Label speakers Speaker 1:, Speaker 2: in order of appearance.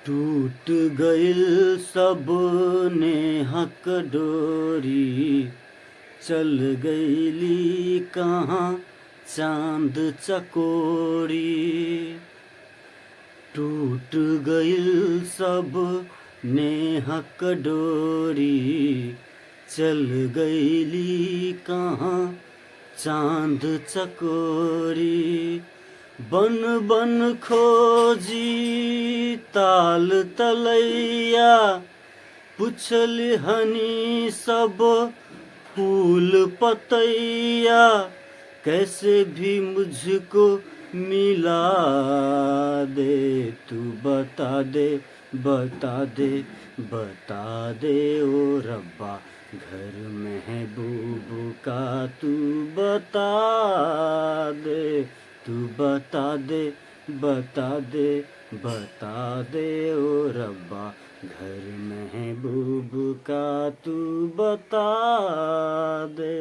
Speaker 1: टूट गइल सब नेहक डोरी, चल गइली कहाँ चांद चकोरी। टूट गइल सब नेहक डोरी, चल गइली कहाँ चांद चकोरी। बन बन खोजी ताल तलैया, पुछली हनी सब फूल पतैया। कैसे भी मुझको मिला दे, तू बता दे बता दे बता दे ओ रब्बा। घर महबूब का तू बता दे, तू बता दे बता दे बता दे ओ रब्बा। घर महबूब का तू बता दे।